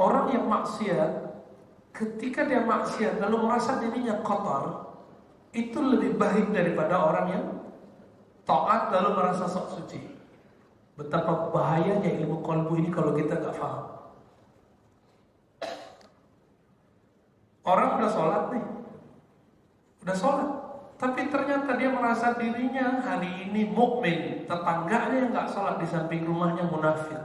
Orang yang maksiat, ketika dia maksiat lalu merasa dirinya kotor, itu lebih baik daripada orang yang taat lalu merasa sok suci. Betapa bahayanya ilmu qalbu ini kalau kita nggak paham. Orang udah sholat nih, udah sholat, tapi ternyata dia merasa dirinya hari ini mukmin, tetangganya yang nggak sholat di samping rumahnya munafik.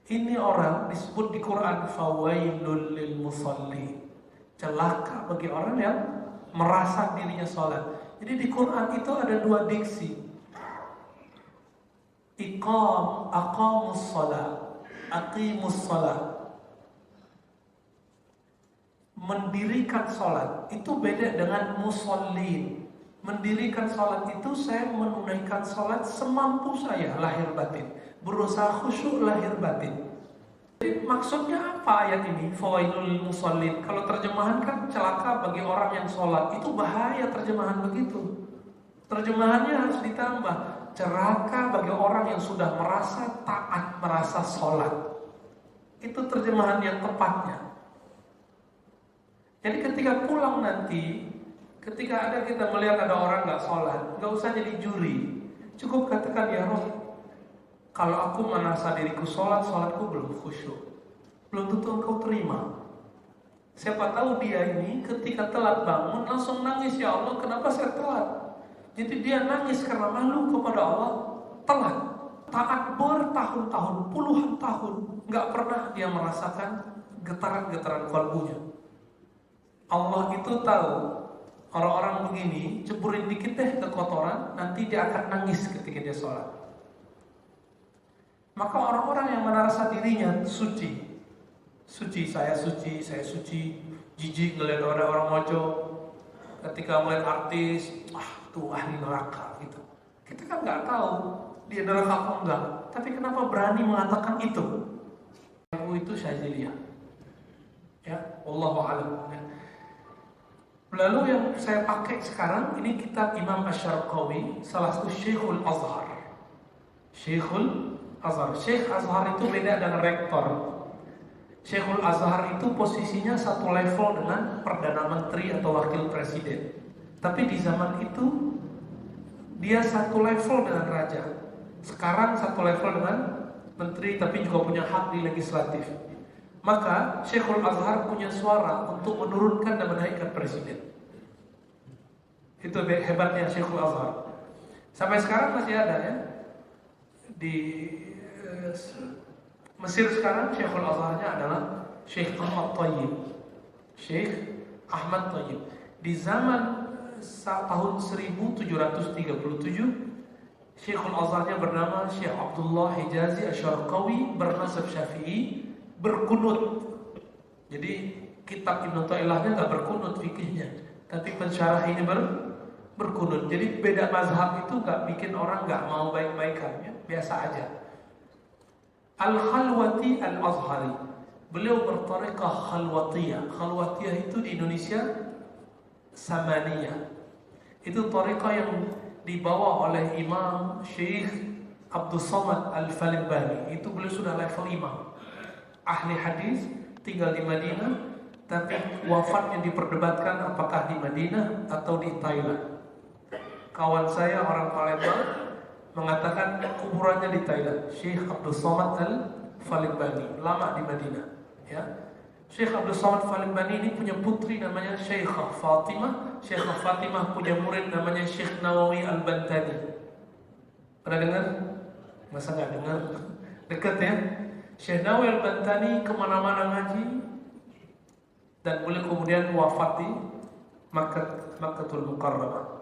Ini orang disebut di Quran fawailul lil musalli, celaka bagi orang yang merasa dirinya sholat. Jadi di Quran itu ada dua diksi, aqamus sholat, aqimus sholat. Mendirikan sholat itu beda dengan musallin. Mendirikan sholat itu saya menunaikan sholat semampu saya lahir batin, berusaha khusyuk lahir batin. Jadi maksudnya apa ayat ini? Fawailul musallin. Kalau terjemahan kan celaka bagi orang yang sholat. Itu bahaya terjemahan begitu. Terjemahannya harus ditambah, celaka bagi orang yang sudah merasa taat, merasa sholat. Itu terjemahan yang tepatnya. Jadi ketika pulang nanti, ketika ada kita melihat ada orang nggak sholat, nggak usah jadi juri, cukup katakan ya Roh, kalau aku merasa diriku sholat, sholatku belum khusyuk, belum tentu engkau terima. Siapa tahu dia ini ketika telat bangun langsung nangis, ya Allah kenapa saya telat? Jadi dia nangis karena malu kepada Allah, telat, taat bertahun-tahun, puluhan tahun, nggak pernah dia merasakan getaran-getaran kalbunya. Allah itu tahu orang-orang begini ceburin dikit deh kekotoran, nanti dia akan nangis ketika dia sholat. Maka orang-orang yang merasa dirinya suci, saya suci, jijik ngeliat orang mojo, ketika melihat artis, tuh ahli neraka gitu. Kita kan nggak tahu dia neraka apa enggak, tapi kenapa berani mengatakan itu? Itu syaziliyah. Ya, wallahu a'lam. Lalu yang saya pakai sekarang ini kitab Imam Asy-Syarqawi, salah satu Syekhul Azhar. Syekhul Azhar. Syekh Azhar itu beda dengan rektor. Syekhul Azhar itu posisinya satu level dengan Perdana Menteri atau Wakil Presiden. Tapi di zaman itu dia satu level dengan raja. Sekarang satu level dengan menteri, tapi juga punya hak di legislatif. Maka Syekhul Azhar punya suara untuk menurunkan dan menaikkan presiden. Itu hebatnya Syekhul Azhar. Sampai sekarang masih ada ya. Di Mesir sekarang Syekhul Azharnya adalah Syekh Ahmad Thayyib. Syekh Ahmad Thayyib. Di zaman tahun 1737 Syekhul Azharnya bernama Syekh Abdullah Hijazi Asy-Syarqawi bernasab Syafi'i, berkunut. Jadi kitab Ibnu Tailahnya nggak berkunut fikihnya, tapi pensyarah ini berkunut. Jadi beda mazhab itu nggak bikin orang nggak mau baik-baikan, ya? Biasa aja. Al-Khalwati Al-Azhari, beliau bertariqah Khalwatiyah. Khalwatiyah itu di Indonesia Samaniyah. Itu tariqah yang dibawa oleh Imam Syekh Abdul Somad Al-Falimbani. Itu beliau sudah level imam, ahli hadis, tinggal di Madinah, tapi wafatnya diperdebatkan apakah di Madinah atau di Thailand. Kawan saya orang Palembang mengatakan kuburannya di Thailand. Syekh Abdul Somad Al-Falimbani lama di Madinah, ya. Syekh Abdul Somad Al-Falimbani ini punya putri namanya Syekhah Fatimah. Syekhah Fatimah punya murid namanya Syekh Nawawi Al-Bantani. Pernah dengar? Masa nggak dengar? Dekat ya. Syekh Nawawi Al-Bantani kemana-mana ngaji, dan beliau kemudian wafat di Makkatul Mukarramah.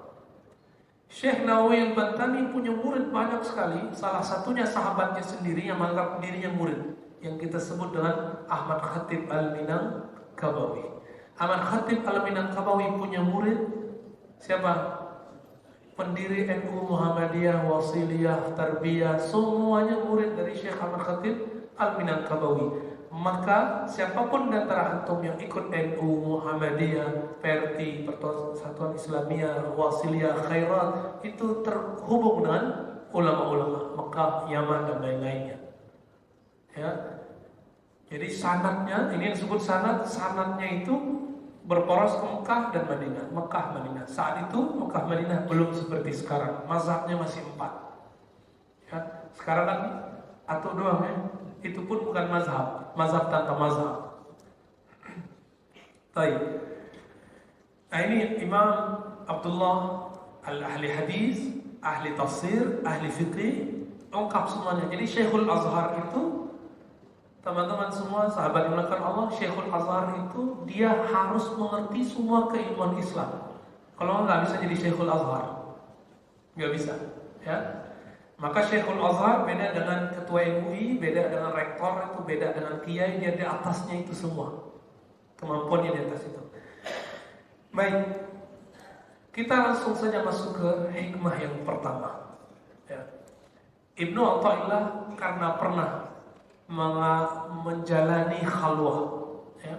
Syekh Nawawi Al-Bantani punya murid banyak sekali. Salah satunya sahabatnya sendiri yang menganggap dirinya murid, yang kita sebut dengan Ahmad Khatib Al-Minangkabawi. Ahmad Khatib Al-Minangkabawi punya murid siapa? Pendiri NU Muhammadiyah, Wasiliyah, Tarbiyah, semuanya murid dari Syekh Ahmad Khatib Al-Minangkabawi. Maka siapapun di antara antum yang ikut NU, Muhammadiyah, PRT, Persatuan Islamiyah, Wasiliyah, Khairat, itu terhubung dengan ulama-ulama Mekah, Yaman dan lain-lainnya. Ya. Jadi sanadnya, ini yang disebut sanadnya itu berporos ke Mekah dan Madinah. Mekah, Madinah. Saat itu Mekah, Madinah belum seperti sekarang. Mazhabnya masih 4. Ya, sekarang kan atau doang ya. Itu pun bukan mazhab. Mazhab tanpa mazhab. Baik. Nah ini Imam Abdullah al-ahli hadis, ahli tafsir, ahli fiqih, lengkap semuanya. Jadi Syekhul Azhar itu, teman-teman semua sahabat yang dimuliakan Allah, Syekhul Azhar itu dia harus mengerti semua keilmuan Islam. Kalau nggak bisa jadi Syekhul Azhar, nggak bisa. Ya, maka Syekhul Azhar beda dengan ketua MUI, beda dengan rektor, itu beda dengan kiai, dia di atasnya itu semua. Kemampuannya di atas itu. Baik, kita langsung saja masuk ke hikmah yang pertama. Ya. Ibnu Athaillah karena pernah menjalani khalwah, ya,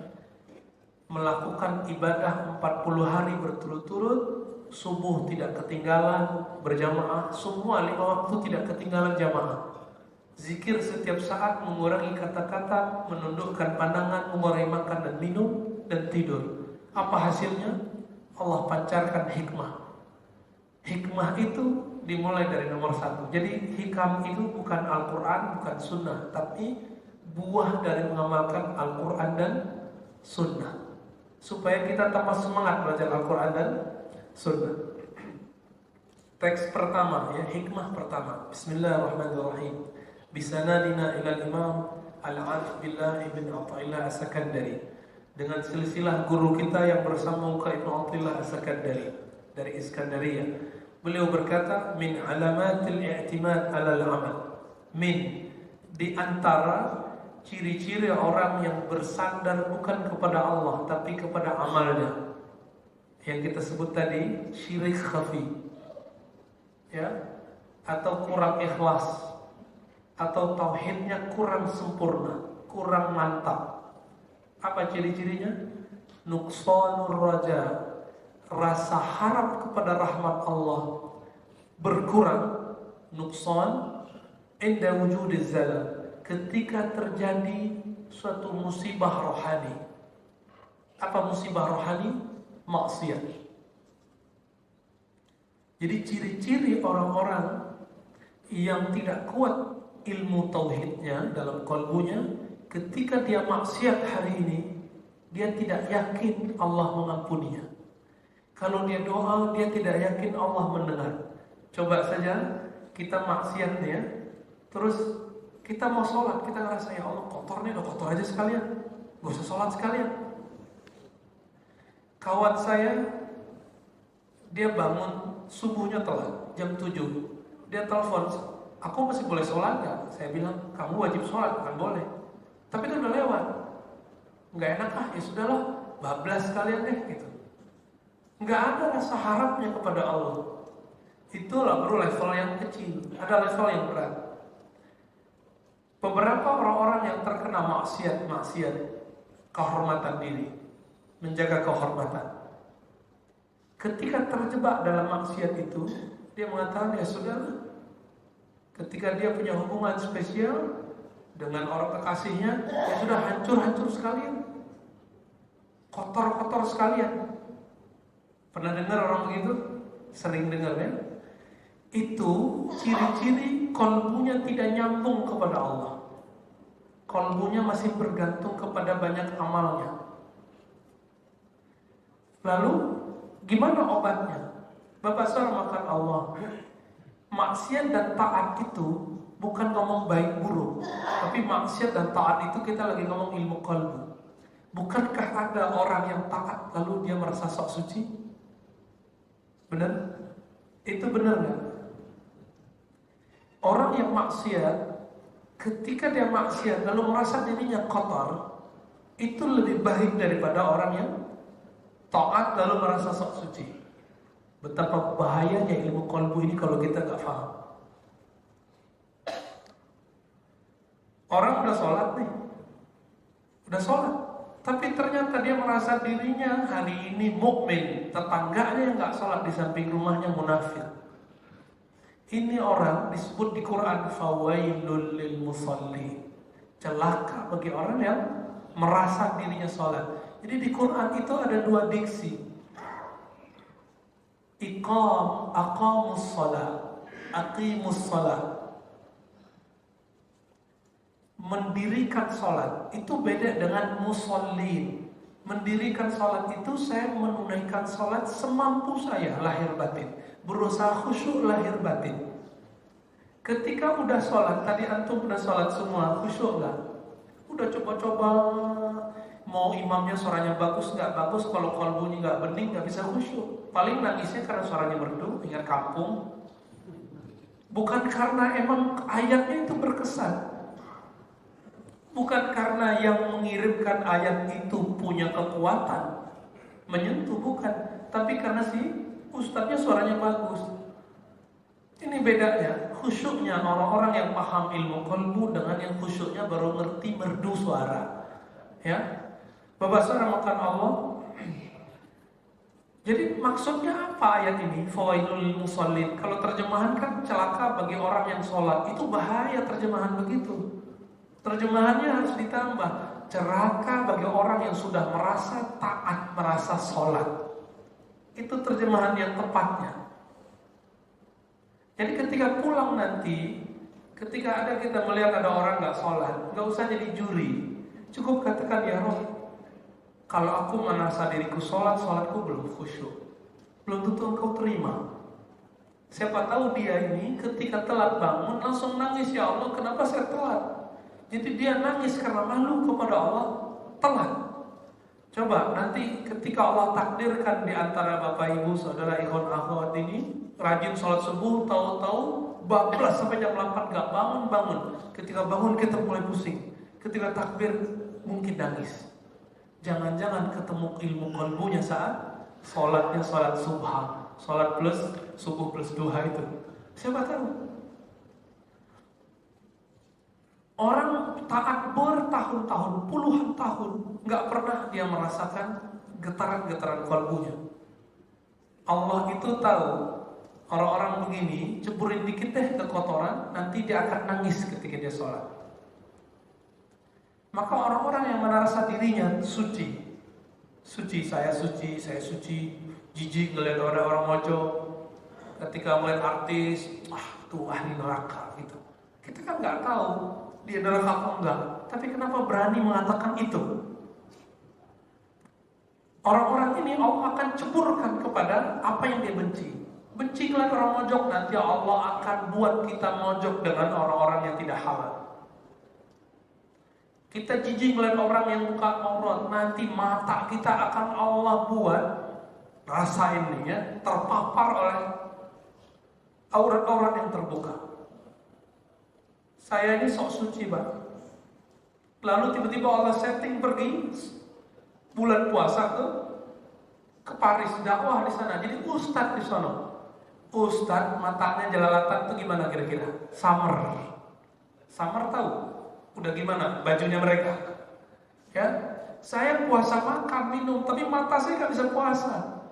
melakukan ibadah 40 hari berturut-turut, subuh tidak ketinggalan berjamaah, semua 5 waktu tidak ketinggalan jamaah. Zikir setiap saat, mengurangi kata-kata, menundukkan pandangan, mengurangi makan dan minum, dan tidur. Apa hasilnya? Allah pancarkan hikmah. Hikmah itu dimulai dari nomor 1. Jadi hikam itu bukan Al-Quran, bukan Sunnah, tapi buah dari mengamalkan Al-Quran dan Sunnah. Supaya kita tambah semangat belajar Al-Quran dan Sunnah. Teks pertama, ya, hikmah pertama. Bismillahirrahmanirrahim. Bisanadina ilal imam Al-Arif Billah ibn Athaillah As-Sakandari. Dengan silsilah guru kita yang bersambung ke Ibnu Athaillah As-Sakandari dari Iskandariyah. Beliau berkata, min alamatil i'timad 'alal 'amal. Min, di antara ciri-ciri orang yang bersandar bukan kepada Allah tapi kepada amalnya. Yang kita sebut tadi syirik khafi. Ya, atau kurang ikhlas, atau tauhidnya kurang sempurna, kurang mantap. Apa ciri-cirinya? Nuqsanur raja, rasa harap kepada rahmat Allah berkurang. Nuqsan inda wujudiz zalal, ketika terjadi suatu musibah rohani. Apa musibah rohani? Maksiat. Jadi ciri-ciri orang-orang yang tidak kuat ilmu tauhidnya dalam kalbunya, ketika dia maksiat hari ini, dia tidak yakin Allah mengampuninya. Kalau dia doa, dia tidak yakin Allah mendengar. Coba saja kita maksiat ya, terus kita mau sholat, kita ngerasa ya Allah kotor nih, udah kotor aja sekalian, gak usah sholat sekalian. Kawan saya, dia bangun subuhnya telat, jam 7. Dia telepon, aku masih boleh sholat gak? Saya bilang, kamu wajib sholat, bukan boleh. Tapi itu udah lewat, nggak enak ya sudahlah, bablas sekalian deh gitu. Nggak ada rasa harapnya kepada Allah. Itulah baru level yang kecil, ada level yang berat. Beberapa orang-orang yang terkena maksiat, kehormatan diri, menjaga kehormatan. Ketika terjebak dalam maksiat itu, dia mengatakan ya sudahlah. Ketika dia punya hubungan spesial dengan orang kekasihnya, ya sudah hancur-hancur sekalian, kotor-kotor sekalian. Pernah dengar orang begitu? Sering dengar ya? Itu ciri-ciri kolbunya tidak nyambung kepada Allah. Kolbunya masih bergantung kepada banyak amalnya. Lalu gimana obatnya? Bapak saudara makan Allah. Maksiat dan taat itu bukan ngomong baik buruk, tapi maksiat dan taat itu kita lagi ngomong ilmu qalbu. Bukankah ada orang yang taat lalu dia merasa sok suci? Benar? Itu benar nggak? Orang yang maksiat, ketika dia maksiat lalu merasa dirinya kotor, itu lebih baik daripada orang yang taat lalu merasa sok suci. Betapa bahayanya ilmu qalbu ini kalau kita nggak paham. Orang udah sholat nih, udah sholat, tapi ternyata dia merasa dirinya hari ini mukmin, tetangganya yang nggak sholat di samping rumahnya munafik. Ini orang disebut di Quran fawailul lil musalli, Celaka bagi orang yang merasa dirinya sholat. Jadi di Quran itu ada dua diksi. Aqamus sholat, aqimus sholat. Mendirikan sholat itu beda dengan musallin. Mendirikan sholat itu saya menunaikan sholat semampu saya, lahir batin, berusaha khusyuk lahir batin. Ketika udah sholat, tadi antum udah sholat semua, khusyuk nggak? Udah coba-coba, mau imamnya suaranya bagus nggak bagus, kalau kalbunya nggak bening nggak bisa khusyuk. Paling nangisnya karena suaranya merdu, ingat kampung. Bukan karena emang ayatnya itu berkesan. Bukan karena yang mengirimkan ayat itu punya kekuatan menyentuh, bukan. Tapi karena si ustadznya suaranya bagus. Ini bedanya, khusyuknya orang-orang yang paham ilmu qalbu dengan yang khusyuknya baru ngerti merdu suara. Ya, Bapak saudara makan Allah. Jadi maksudnya apa ayat ini? Fawailul musallin. Kalau terjemahan kan celaka bagi orang yang sholat. Itu bahaya terjemahan begitu. Terjemahannya harus ditambah, celaka bagi orang yang sudah merasa taat, merasa sholat. Itu terjemahan yang tepatnya. Jadi ketika pulang nanti, ketika ada kita melihat ada orang gak sholat, gak usah jadi juri. Cukup katakan, ya Roh, kalau aku merasa diriku sholat, sholatku belum khusyuk, belum tentu engkau terima. Siapa tahu dia ini ketika telat bangun langsung nangis, ya Allah kenapa saya telat? Jadi dia nangis karena malu kepada Allah, telat. Coba nanti ketika Allah takdirkan di antara bapak ibu, saudara, ikhwan akhwat ini rajin sholat subuh, tahu-tahu bablas sampai jam 8 gak bangun. Ketika bangun kita mulai pusing. Ketika takbir mungkin nangis. Jangan-jangan ketemu ilmu qalbunya saat sholatnya sholat subha, sholat plus subuh plus duha itu. Siapa tahu? Orang taat bertahun-tahun, puluhan tahun, nggak pernah dia merasakan getaran-getaran kalbunya. Allah itu tahu orang-orang begini, ceburin dikit deh kekotoran, nanti dia akan nangis ketika dia sholat. Maka orang-orang yang merasa dirinya suci, saya suci, jijik ngeliat orang mojok, ketika melihat artis, tuh ahli neraka gitu. Kita kan nggak tahu dia neraka apa enggak, tapi kenapa berani mengatakan itu? Orang-orang ini Allah akan ceburkan kepada apa yang dia benci. Benci ngeliat orang mojok, nanti Allah akan buat kita mojok dengan orang-orang yang tidak halal. Kita jijik melihat orang yang buka aurat, nanti mata kita akan Allah buat, rasain nih ya, terpapar oleh aurat-aurat yang terbuka. Saya ini sok suci, Pak. Lalu tiba-tiba Allah setting pergi bulan puasa ke Paris, dakwah di sana. Jadi ustadz di sana. Ustadz matanya jelalatan itu gimana kira-kira? Summer tahu? Udah gimana bajunya mereka? Ya, saya puasa makan minum, tapi mata saya nggak bisa puasa.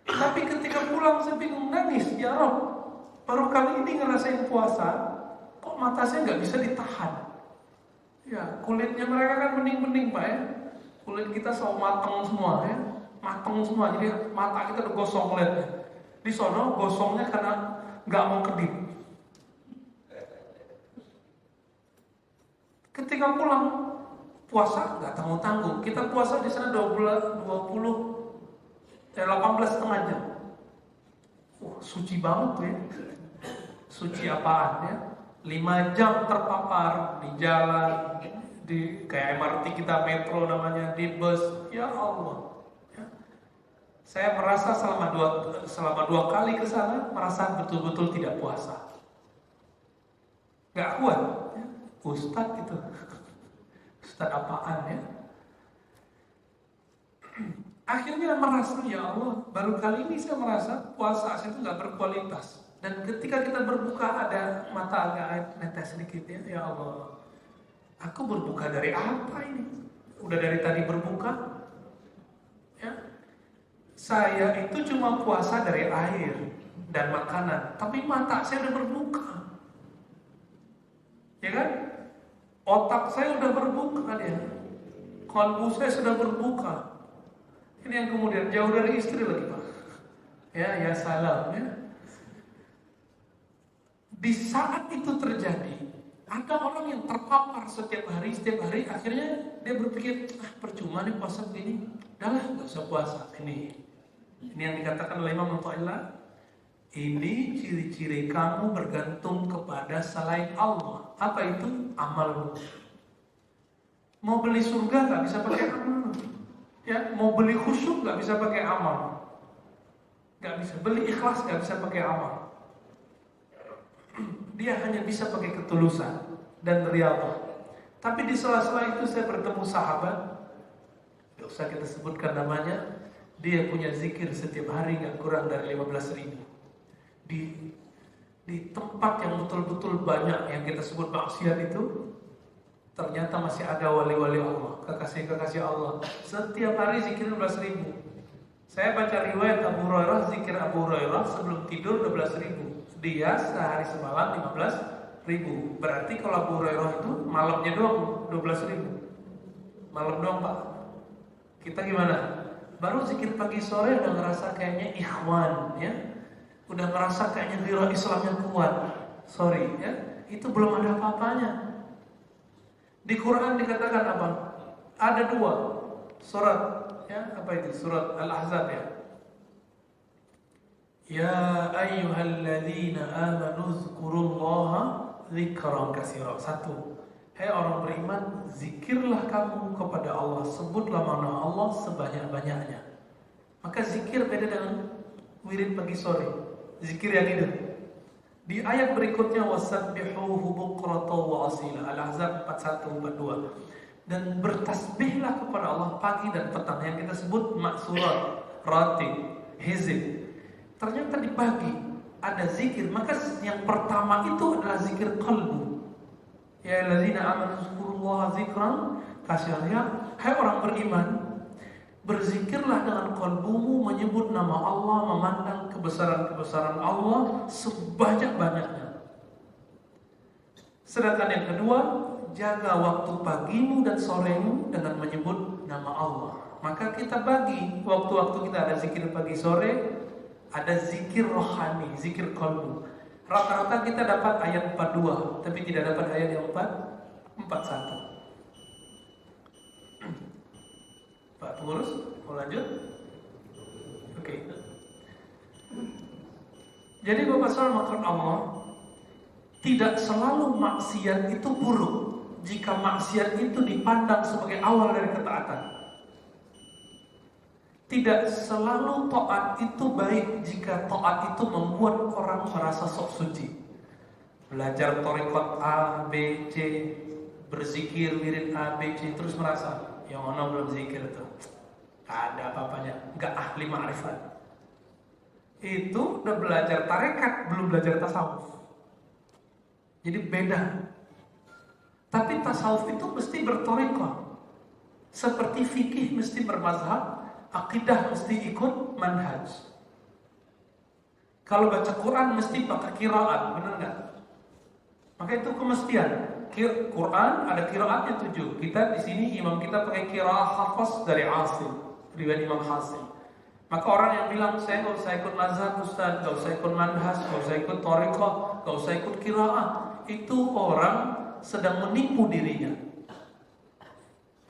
Tapi ketika pulang saya bingung, nangis, ya Rob. Baru kali ini ngerasain puasa, kok mata saya nggak bisa ditahan? Ya, kulitnya mereka kan bening-bening, Pak ya. Kulit kita selalu mateng semua ya, mateng semua. Jadi mata kita udah gosong kulitnya. Di sono gosongnya karena nggak mau kedip. Ketika pulang puasa nggak tanggung-tanggung. Kita puasa di sana 18 setengah jam. Wah, suci banget tuh ya. Suci apaan ya? 5 jam terpapar di jalan, di kayak MRT kita, metro namanya, di bus. Ya Allah. Ya. Saya merasa selama dua kali ke sana merasa betul-betul tidak puasa. Gak kuat. Ya. Ustadz itu. Ustadz apaan ya? Akhirnya merasa, ya Allah, baru kali ini saya merasa puasa saya itu gak berkualitas. Dan ketika kita berbuka ada mata agak netes sedikit ya Allah, aku berbuka dari apa ini? Udah dari tadi berbuka ya. Saya itu cuma puasa dari air dan makanan, tapi mata saya udah berbuka. Ya kan? Otak saya sudah berbuka dia. Kalbu saya sudah berbuka. Ini yang kemudian jauh dari istri lagi Pak. Ya salam ya. Di saat itu terjadi, ada orang yang terpapar setiap hari, akhirnya dia berpikir, percuma nih puasa begini, udahlah gak usah puasa. Ini yang dikatakan oleh Imam Mu'ta'illah. Ini ciri-ciri kamu bergantung kepada selain Allah. Apa itu? Amalmu. Mau beli surga gak bisa pakai amal. Ya, mau beli khusyuk gak bisa pakai amal. Gak bisa beli ikhlas, gak bisa pakai amal. Dia hanya bisa pakai ketulusan dan riyadhah. Tapi di sela-sela itu saya bertemu sahabat, gak usah kita sebutkan namanya. Dia punya zikir setiap hari gak kurang dari 15.000. Di tempat yang betul-betul banyak yang kita sebut maksiat itu, ternyata masih ada wali-wali Allah, kekasih-kekasih Allah. Setiap hari zikir 15.000. Saya baca riwayat Abu Hurairah, zikir Abu Hurairah sebelum tidur 12.000. Dia sehari semalam 15.000. Berarti kalau Abu Hurairah itu malamnya doang 12.000. Malam doang Pak. Kita gimana? Baru zikir pagi sore udah ngerasa kayaknya ikhwan ya. Udah ngerasa kayaknya biro Islamnya kuat. Sorry ya, itu belum ada apa-apanya. Di Quran dikatakan apa? Ada 2 surat ya, apa itu? Surat Al-Ahzab ya. Ya ayyuhalladzina amanu dzkurullaha dzikran katsira. 1. Hai orang beriman, zikirlah kamu kepada Allah, sebutlah nama Allah sebanyak-banyaknya. Maka zikir beda dengan wirid pagi sore. Zikir yang itu. Di ayat berikutnya wasabbihuhu bukratan wa asila. Al-Ahzab 41-42. Dan bertasbihlah kepada Allah pagi dan petang, yang kita sebut maksurat, ratib, hizib. Ternyata dibagi ada zikir. Maka yang pertama itu adalah zikir qalbu. Ya alladzina amanu dzkurullaha dzikran katsiran. Hai orang beriman, berzikirlah dengan qalbumu, menyebut nama Allah, memandang kebesaran-kebesaran Allah sebanyak-banyaknya. Sedangkan yang kedua, jaga waktu pagimu dan soremu dengan menyebut nama Allah. Maka kita bagi waktu-waktu kita, ada zikir pagi sore, ada zikir rohani, zikir qalbu. Rata-rata kita dapat ayat 42, tapi tidak dapat ayat yang 41. Pak pengurus, mau lanjut? Oke. Jadi Bapak Saudara maksud Allah, tidak selalu maksiat itu buruk jika maksiat itu dipandang sebagai awal dari ketaatan. Tidak selalu taat itu baik jika taat itu membuat orang merasa sok suci. Belajar thariqat A, B, C, berzikir wirid A, B, C, terus merasa yang mana belum zikir itu, ada apa-apanya, nggak ahli ma'rifat. Itu udah belajar tarekat, belum belajar tasawuf. Jadi beda. Tapi tasawuf itu mesti berthariqah. Seperti fikih mesti bermazhab, akidah mesti ikut manhaj. Kalau baca Quran mesti pakai qiraat, benar nggak? Maka itu kemestian. Quran ada qiraatnya 7. Kita di sini imam kita pakai qiraat hafaz dari Asim, riwayat Imam Hasim. Maka orang yang bilang saya nggak usah ikut mazhab Ustaz, nggak usah ikut manhaj, nggak usah ikut thariqah, nggak usah ikut qiraat, itu orang sedang menipu dirinya.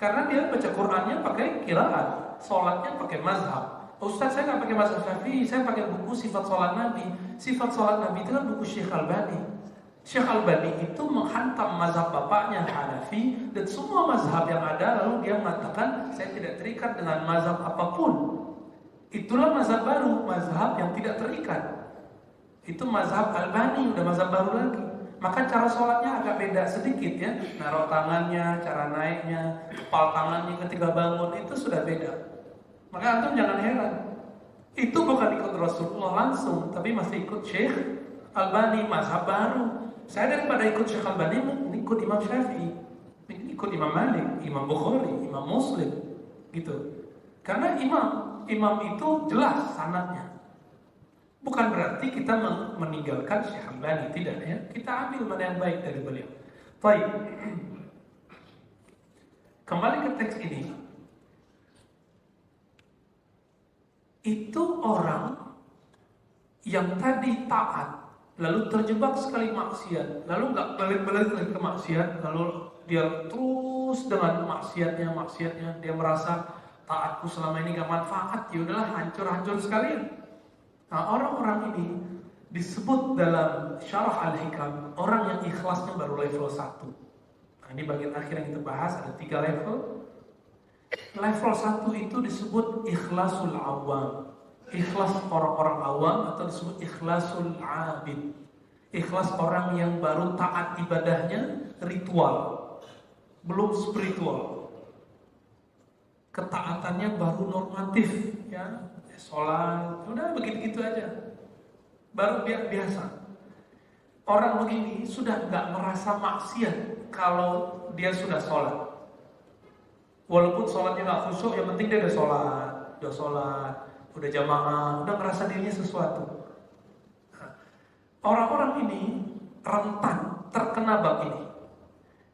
Karena dia baca Qurannya pakai qiraat, sholatnya pakai mazhab. Ustaz saya nggak pakai mazhab Syafi'i, saya pakai buku sifat sholat Nabi. Sifat sholat Nabi itu kan buku Syekh Albani. Syekh Albani itu menghantam mazhab bapaknya Hanafi dan semua mazhab yang ada, lalu dia mengatakan saya tidak terikat dengan mazhab apapun. Itulah mazhab baru, mazhab yang tidak terikat. Itu mazhab Albani, udah mazhab baru lagi. Maka cara sholatnya agak beda sedikit ya. Naruh tangannya, cara naiknya, kepal tangannya ketika bangun itu sudah beda. Maka antum jangan heran. Itu bukan ikut Rasulullah langsung, tapi masih ikut Syekh Albani, mazhab baru. Saya daripada ikut Syekh Albani, ikut Imam Syafi'i, ikut Imam Malik, Imam Bukhari, Imam Muslim, gitu. Karena imam itu jelas sanadnya. Bukan berarti kita meninggalkan Syekh Albani, tidak ya. Kita ambil mana yang baik dari beliau. Baik. Kembali ke teks ini, itu orang yang tadi taat, lalu terjebak sekali maksiat, lalu nggak balik-balik lagi ke maksiat, lalu dia terus dengan maksiatnya, dia merasa taatku selama ini gak manfaat, ya udahlah hancur sekalian. Nah, orang-orang ini disebut dalam Syarah Al-Hikam orang yang ikhlasnya baru level 1. Nah, ini bagian akhir yang kita bahas, ada 3 level. Level 1 itu disebut ikhlasul awam, ikhlas orang-orang awam, atau disebut ikhlasul abid, ikhlas orang yang baru taat ibadahnya ritual, belum spiritual. Ketaatannya baru normatif, ya, sholat, udah begitu-gitu aja, baru biasa. Orang begini sudah nggak merasa maksiat kalau dia sudah sholat. Walaupun sholatnya nggak khusyuk, yang penting dia udah sholat, udah jamaah, udah ngerasa dirinya sesuatu. Orang-orang ini rentan terkena bab ini.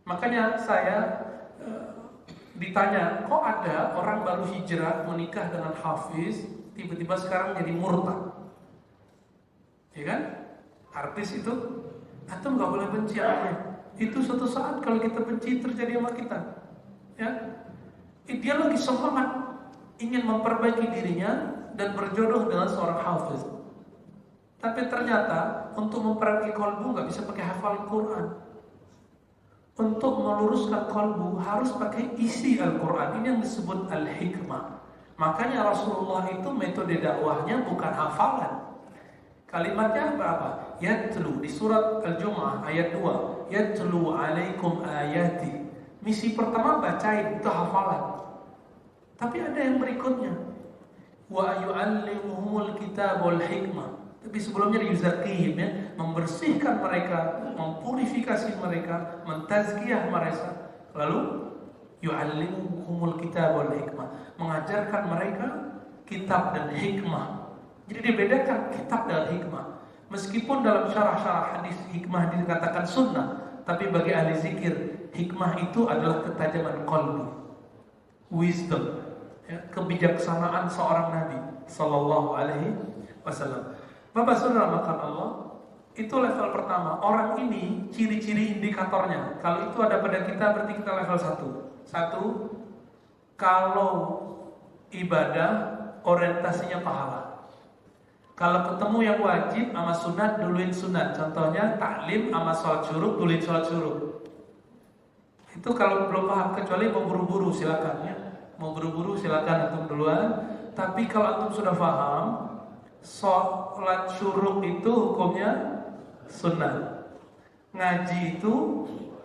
Makanya saya ditanya, kok ada orang baru hijrah menikah dengan hafiz, tiba-tiba sekarang jadi murtad? Ya kan? Artis itu, antum nggak boleh benci anaknya. Itu suatu saat kalau kita benci terjadi sama kita. Ya, dia lagi semangat ingin memperbaiki dirinya dan berjodoh dengan seorang hafiz. Tapi ternyata untuk memperbaiki kalbu nggak bisa pakai hafalan Quran. Untuk meluruskan kalbu harus pakai isi Al-Quran. Ini yang disebut al-hikmah. Makanya Rasulullah itu metode dakwahnya bukan hafalan. Kalimatnya berapa? Yatlu, di surat Al-Jumu'ah ayat 2. Yatlu alaikum ayati. Misi pertama bacain, itu hafalan. Tapi ada yang berikutnya, wa yu'allimuhumul kitab wal hikmah. Tapi sebelumnya yuzakihim, ya, membersihkan mereka, mempurifikasi mereka, mentazkiyah mereka. Lalu yu'allimuhumul kitab wal hikmah, mengajarkan mereka kitab dan hikmah. Jadi dibedakan kitab dan hikmah. Meskipun dalam syarah-syarah hadis hikmah dikatakan sunnah, tapi bagi ahli zikir, hikmah itu adalah ketajaman qalbi, wisdom, ya, kebijaksanaan seorang Nabi Sallallahu Alaihi Wasallam. Bapak saudara makan Allah, itu level pertama. Orang ini ciri-ciri indikatornya. Kalau itu ada pada kita, berarti kita level 1. Satu, kalau ibadah orientasinya pahala. Kalau ketemu yang wajib sama sunat, duluin sunat. Contohnya taklim sama sholat syuruk, duluin sholat syuruk. Itu kalau belum paham, kecuali mau buru-buru silakan, ya. Mau buru-buru silakan antum duluan. Tapi kalau antum sudah paham, sholat syuruk itu hukumnya sunnah. Ngaji itu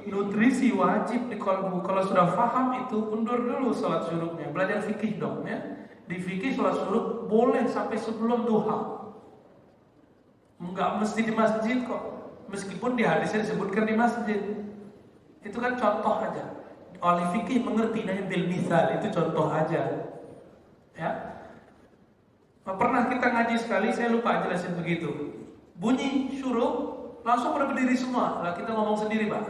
nutrisi wajib di kalbu. Kalau sudah paham itu, undur dulu sholat syuruknya. Belajar fikih dong, ya. Di fikih sholat syuruk boleh sampai sebelum duha. Enggak mesti di masjid kok. Meskipun di hadisnya disebutkan di masjid. Itu kan contoh aja. Ahli fikih mengerti namanya bil misal, itu contoh aja. Ya. Pernah kita ngaji sekali, saya lupa jelasin begitu. Bunyi syuruk, langsung pada berdiri semua. Lah kita ngomong sendiri, Pak.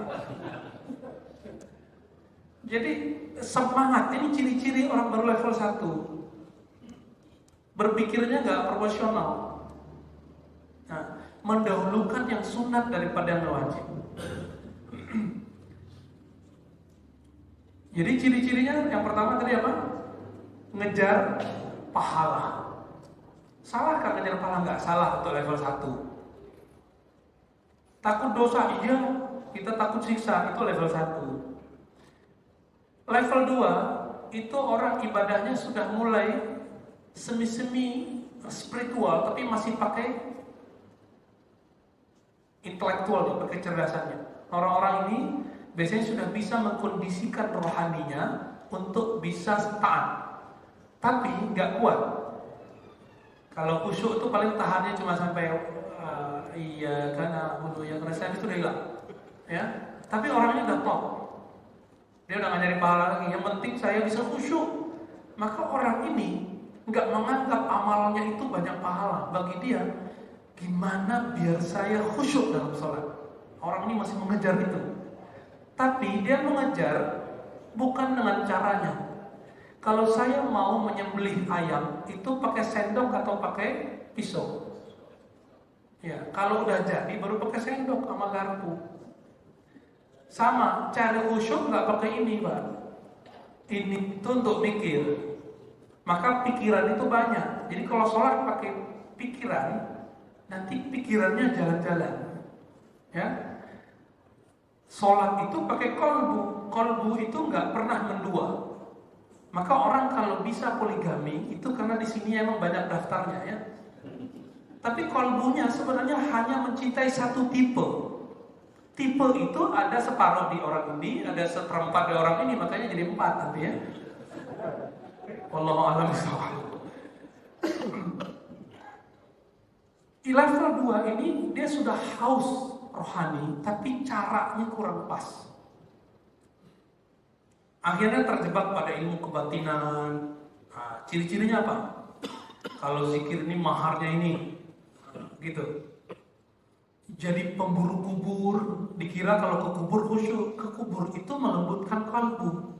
Jadi semangat, ini ciri-ciri orang baru level 1. Berpikirnya nggak proporsional. Nah, mendahulukan yang sunat daripada yang wajib. Jadi ciri-cirinya yang pertama tadi apa? Ngejar pahala. Salah kan ngejar pahala? Nggak salah untuk level 1. Takut dosa, iya. Kita takut siksa, itu level 1. Level 2 itu orang ibadahnya sudah mulai semi-semi spiritual, tapi masih pakai intelektual nih, pakai kecerdasannya. Orang-orang ini biasanya sudah bisa mengkondisikan rohaninya untuk bisa taat, tapi nggak kuat. Kalau khusyuk itu paling tahannya cuma sampai iya karena bunuh yang resep itu udah hilang, ya. Tapi orangnya udah top, dia udah nggak nyari pahala lagi. Yang penting saya bisa khusyuk. Maka orang ini nggak menganggap amalnya itu banyak pahala. Bagi dia, gimana biar saya khusyuk dalam sholat. Orang ini masih mengejar itu. Tapi dia mengejar bukan dengan caranya. Kalau saya mau menyembelih ayam, itu pakai sendok atau pakai pisau? Ya, kalau udah jadi baru pakai sendok sama garpu. Sama, cari khusyuk nggak pakai ini, Pak. Ini itu untuk mikir. Maka pikiran itu banyak. Jadi kalau sholat pakai pikiran, nanti pikirannya jalan-jalan. Ya, sholat itu pakai kolbu. Kolbu itu nggak pernah mendua. Maka orang kalau bisa poligami itu karena di sini emang banyak daftarnya ya. Tapi kolbunya sebenarnya hanya mencintai satu tipe. Tipe itu ada separuh di orang ini, ada seperempat di orang ini, makanya jadi 4 nanti ya. Wallahu a'lam bishawab. Di level 2 ini dia sudah haus rohani, tapi caranya kurang pas. Akhirnya terjebak pada ilmu kebatinan. Nah, ciri-cirinya apa? Kalau zikir ini maharnya ini, gitu. Jadi pemburu kubur, dikira kalau ke kubur khusyuk. Ke kubur itu melembutkan kalbu.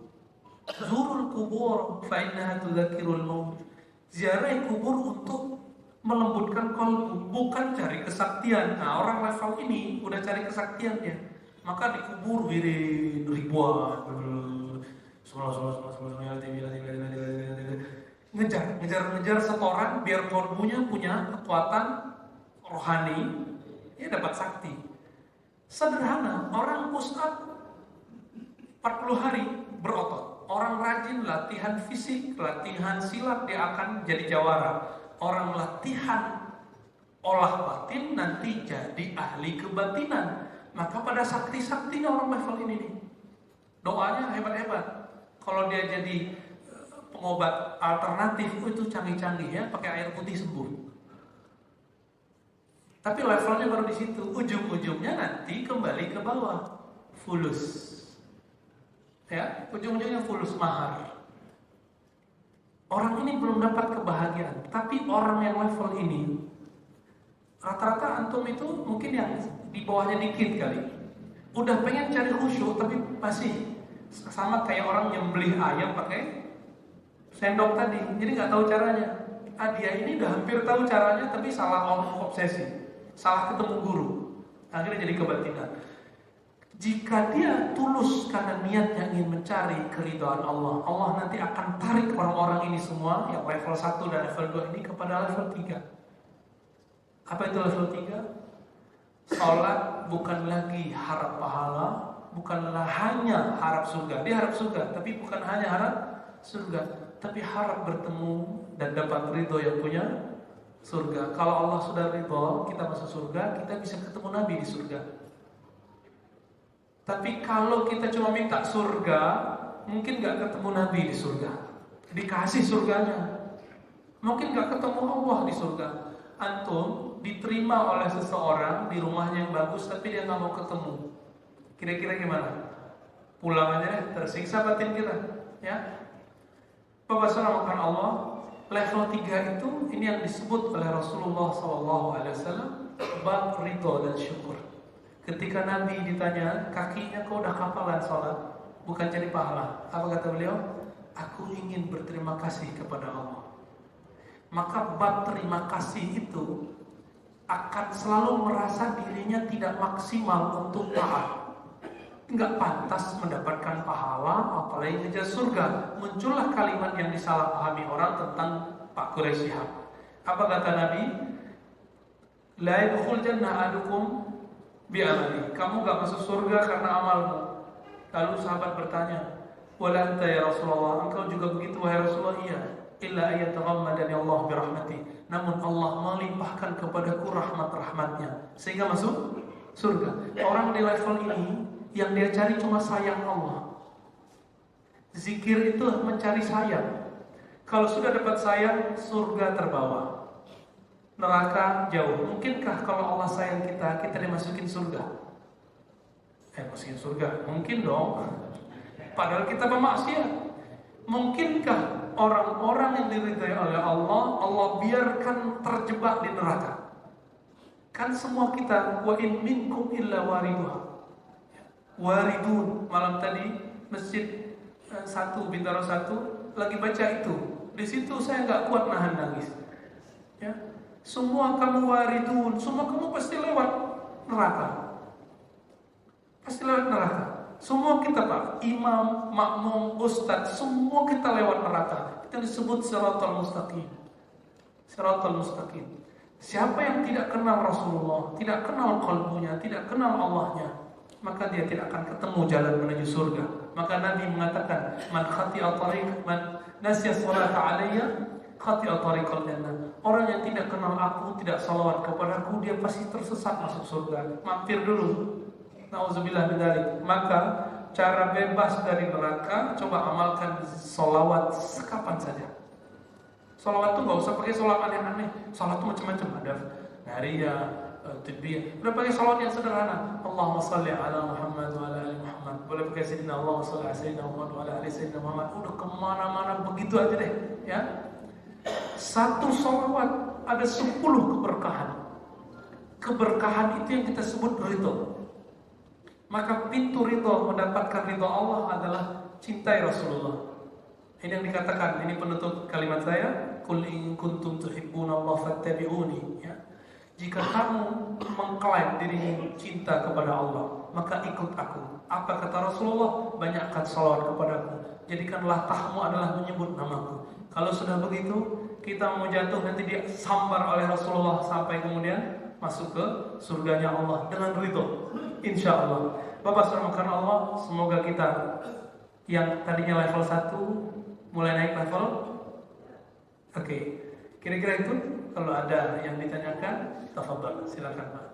Zurul kubur, fa innaha tudzakirul maut. Ziarah kubur untuk melembutkan kalbu, bukan cari kesaktian. Nah, orang level ini udah cari kesaktiannya, maka dikubur wirid ribuan. Ngejar setoran biar kalbunya punya kekuatan rohani, ya dapat sakti. Sederhana, orang push up 40 hari berotot. Orang rajin latihan fisik, latihan silat, dia akan jadi jawara. Orang latihan olah batin nanti jadi ahli kebatinan. Maka pada sakti-saktinya orang level ini nih, doanya hebat-hebat. Kalau dia jadi pengobat alternatif, itu canggih-canggih ya, pakai air putih sembuh. Tapi levelnya baru di situ, ujung-ujungnya nanti kembali ke bawah, fulus. Ya, ujung-ujungnya fulus mahar. Orang ini belum dapat kebahagiaan, tapi orang yang level ini, rata-rata antum itu mungkin yang di bawahnya dikit kali. Udah pengen cari khusyuk, tapi masih sama kayak orang nyembelih ayam pakai sendok tadi, jadi nggak tahu caranya. Dia ini udah hampir tahu caranya, tapi salah obsesi, salah ketemu guru, akhirnya jadi kebatinan. Jika dia tulus karena niatnya ingin mencari keridhaan Allah, Allah nanti akan tarik orang-orang ini semua yang level 1 dan level 2 ini kepada level 3. Apa itu level 3? Salat bukan lagi harap pahala, bukanlah hanya harap surga. Dia harap surga, tapi bukan hanya harap surga, tapi harap bertemu dan dapat ridho yang punya surga. Kalau Allah sudah ridho, kita masuk surga, kita bisa ketemu Nabi di surga. Tapi kalau kita cuma minta surga, mungkin gak ketemu Nabi di surga. Dikasih surganya, mungkin gak ketemu Allah di surga. Antum diterima oleh seseorang di rumahnya yang bagus, tapi dia gak mau ketemu. Kira-kira gimana? Pulang aja tersiksa batin kita, ya. Bapak saudara makan Allah, level 3 itu ini yang disebut oleh Rasulullah SAW, bab ridho dan syukur. Ketika Nabi ditanya, kakinya kau udah kapalan sholat, bukan jadi pahala. Apa kata beliau? Aku ingin berterima kasih kepada Allah. Maka bab terima kasih itu akan selalu merasa dirinya tidak maksimal untuk taat. Nggak pantas mendapatkan pahala, apalagi ngejar surga. Muncullah kalimat yang disalahpahami orang tentang Pak Quraisy Shihab. Apa kata Nabi? La yadkhul jannah ahadukum bi'amali. Kamu gak masuk surga karena amalmu. Lalu sahabat bertanya, wala anta ya Rasulullah, engkau juga begitu wahai Rasulullah? Iya. Illa ayataghammadani Allah birahmati. Namun Allah melimpahkan kepadaku rahmat-rahmatnya sehingga masuk surga. Orang di level ini yang dia cari cuma sayang Allah. Zikir itu mencari sayang. Kalau sudah dapat sayang, surga terbawa, neraka jauh. Mungkinkah kalau Allah sayang kita, kita dimasukin surga? Masukin surga? Mungkin dong. Padahal kita bermaksiat. Mungkinkah orang-orang yang diridhai oleh Allah, Allah biarkan terjebak di neraka? Kan semua kita, wa in minkum illa wariduha. Waridun, malam tadi masjid Bintaro 1 lagi baca itu. Di situ saya nggak kuat nahan nangis. Ya, semua kamu waridun, semua kamu pasti lewat neraka. Pasti lewat neraka. Semua kita Pak, imam, makmum, ustadz, semua kita lewat neraka. Itu disebut siratal mustaqim. Siratal mustaqim. Siapa yang tidak kenal Rasulullah, tidak kenal qalbunya, tidak kenal Allahnya, maka dia tidak akan ketemu jalan menuju surga. Maka Nabi mengatakan, man khati'a tariq, man nasiya salata alayya, khati'a tariqal jannah. Orang yang tidak kenal aku, tidak salawat kepadaku, dia pasti tersesat masuk surga. Mampir dulu. Nauzubillah min dzalik. Maka cara bebas dari neraka, coba amalkan salawat sekapan saja. Salawat tuh nggak usah pakai salawat aneh-aneh. Salawat tuh macam-macam, ada nariyah, tibiyah. Udah pakai salawat yang sederhana. Allahumma salli ala Muhammad wa ala ali Muhammad. Boleh pakai sayyidina Allahumma salli ala sayyidina Muhammad wa ala ali sayyidina Muhammad. Udah kemana-mana begitu aja deh, ya. Satu salawat ada 10 keberkahan. Keberkahan itu yang kita sebut ridho. Maka pintu ridho, mendapatkan ridho Allah adalah cintai Rasulullah. Ini yang dikatakan, ini penutup kalimat saya, qul in kuntum tuhibbunallaha fattabi'uni, ya. Jika kamu mengklaim dirimu cinta kepada Allah, maka ikut aku. Apa kata Rasulullah? Banyakkan salawat kepadaku. Jadikanlah tahmu adalah menyebut namaku. Kalau sudah begitu, kita mau jatuh nanti dia sambar oleh Rasulullah sampai kemudian masuk ke surganya Allah dengan ridho, insya Allah. Bapak saudara karena Allah, semoga kita yang tadinya level 1 mulai naik level. Oke, kira-kira itu. Kalau ada yang ditanyakan, tafadhal, silakan Pak.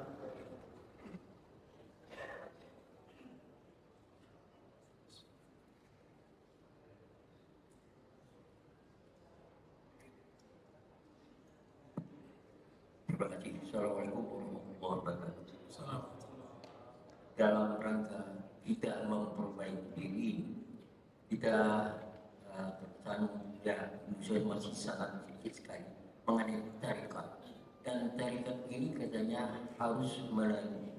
Terima kasih. Assalamualaikum warahmatullahi wabarakatuh. Dalam rangka kita memperbaiki diri, kita terkesan ya saya masih sangat sedikit sekali mengenai tarikat. Dan tarikat ini katanya harus melalui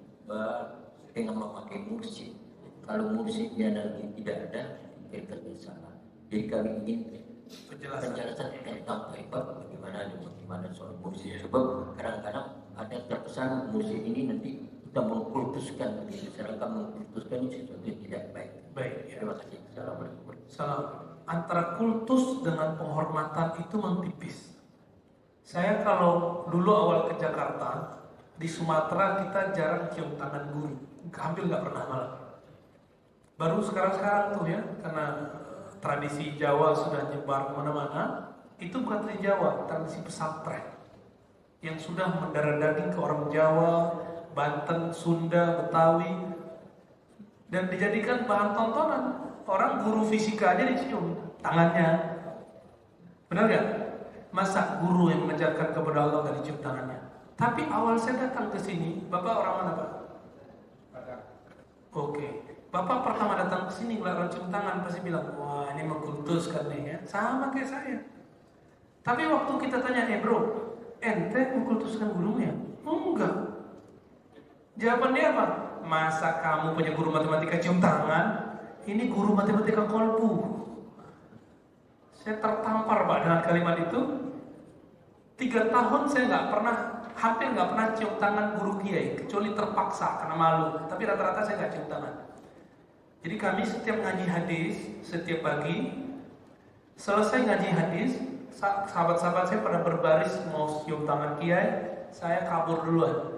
dengan memakai mursyid. Kalau mursyidnya lagi tidak ada, tarikatnya salah. Jadi kami ingin penjelasan tentang tarikat bagaimana soal mursyid. Sebab kadang-kadang ada terkesan mursyid ini nanti kita mengkultuskan, sedangkan mengkultuskan ini sesuatu yang tidak baik. Baik, ya. Terima kasih. Assalamualaikum. Salam. Antara kultus dengan penghormatan itu mentipis. Saya kalau dulu awal ke Jakarta, di Sumatera kita jarang cium tangan guru, hampir nggak pernah malah. Baru sekarang tuh ya, karena tradisi Jawa sudah nyebar kemana-mana. Itu bukan tradisi Jawa, tradisi pesantren yang sudah mendarah daging ke orang Jawa, Banten, Sunda, Betawi, dan dijadikan bahan tontonan. Orang guru fisika aja dicium tangannya, benar gak? Masa guru yang mengajarkan kepada Allah gak dicium tangannya? Tapi awal saya datang ke sini, Bapak orang mana Pak? Oke, Bapak pertama datang ke sini ngeliat orang cium tangan pasti bilang, wah ini mengkultuskan nih ya, sama kayak saya. Tapi waktu kita tanya, bro, ente mengkultuskan gurunya? Enggak. Jawaban dia apa? Masa kamu punya guru matematika cium tangan? Ini guru matematika kolbu. Saya tertampar Pak dengan kalimat itu. 3 tahun saya hampir nggak pernah cium tangan guru kiai, kecuali terpaksa karena malu. Tapi rata-rata saya nggak cium tangan. Jadi kami setiap ngaji hadis, setiap pagi selesai ngaji hadis, sahabat-sahabat saya pada berbaris mau cium tangan kiai, saya kabur duluan.